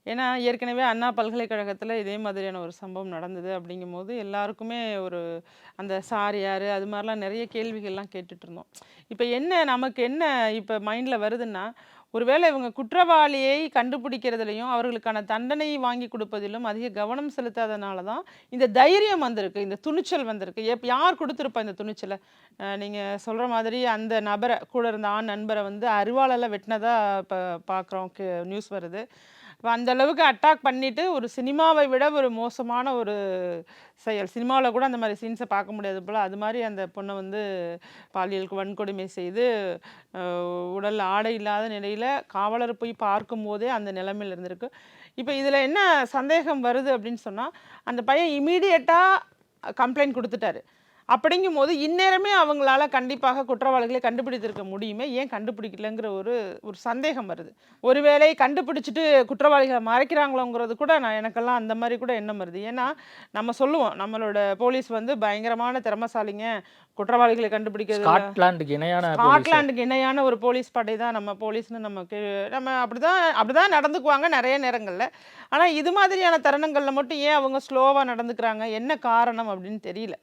ஏன்னா, ஏற்கனவே அண்ணா பல்கலைக்கழகத்தில இதே மாதிரியான ஒரு சம்பவம் நடந்தது அப்படிங்கும்போது, எல்லாருக்குமே ஒரு அந்த சார் யாரு? அது மாரிலாம் நெறைய கேள்விகள்லாம் கேட்டுட்டுருந்தோம். இப்ப நமக்கு என்ன இப்ப மைண்ட்ல வருதுன்னா, ஒருவேளை இவங்க குற்றவாளியை கண்டுபிடிக்கிறதுலயும், அவர்களுக்கான தண்டனை வாங்கி குடுப்பதிலும் அதிக கவனம் செலுத்தாதனால தான், இந்த தைரியம் வந்திருக்கு. இந்த துணிச்சல் வந்திருக்கு. யார் குடுத்திருப்பா இந்த துணிச்சல? நீங்க சொல்ற மாதிரி அந்த கூட இருந்த ஆண் நண்பர வந்து அருவாளால வெட்டினதா இப்ப பார்க்குறோம். நியூஸ் வருது. அப்ப அந்த அளவுக்கு அட்டாக் பண்ணிட்டு, ஒரு சினிமாவை விட ஒரு மோசமான ஒரு செயல். சினிமாவுல கூட அந்த மாரி சீன்ஸ பார்க்க முடியாது போல. அது மாரி அந்த பொண்ண வந்து பாலியல் வன்கொடுமை செய்து, அ உடல் ஆடை இல்லாத நிலையில காவலர் போய் பார்க்கும்போதே அந்த நிலைமையில இருந்திருக்கு. இப்ப இதுல என்ன சந்தேகம் வருது அப்படின்னு சொன்னா, அந்த பையன் இம்மீடியட்டா கம்ப்ளைண்ட் குடுத்துட்டாரு. அப்படிங்கும்போது, இந்நேரமே அவங்களால கண்டிப்பாக குற்றவாளிகளை கண்டுபிடித்திருக்க முடியுமே, ஏன் கண்டுபிடிக்கலங்கிற ஒரு ஒரு சந்தேகம் வருது. ஒருவேளை கண்டுபிடிச்சுட்டு குற்றவாளிகள மறைக்கிறாங்களோங்கிறது கூட எனக்கெல்லாம் அந்த மாரி கூட எண்ணம் வருது. ஏன்னா, நம்ம சொல்லுவோம், நம்மளோட போலீஸ் வந்து பயங்கரமான திறமைசாலிங்க, குற்றவாளிகளை கண்டுபிடிக்கிறதுல ஸ்காட்லாண்டுக்கு இணையான போலீஸு. ஸ்காட்லாண்டுக்கு இணையான ஒரு போலீஸ் படை தான் நம்ம போலீஸ்ன்னு நம்ம அப்படிதான் அப்படிதான் நடந்துக்குவாங்க நெறைய நேரங்கள்ல. ஆனா, இது மாதிரியான தருணங்கள்ல மட்டும் ஏன் அவங்க ஸ்லோவா நடந்துக்கிறாங்க? என்ன காரணம் அப்படின்னு தெரியல.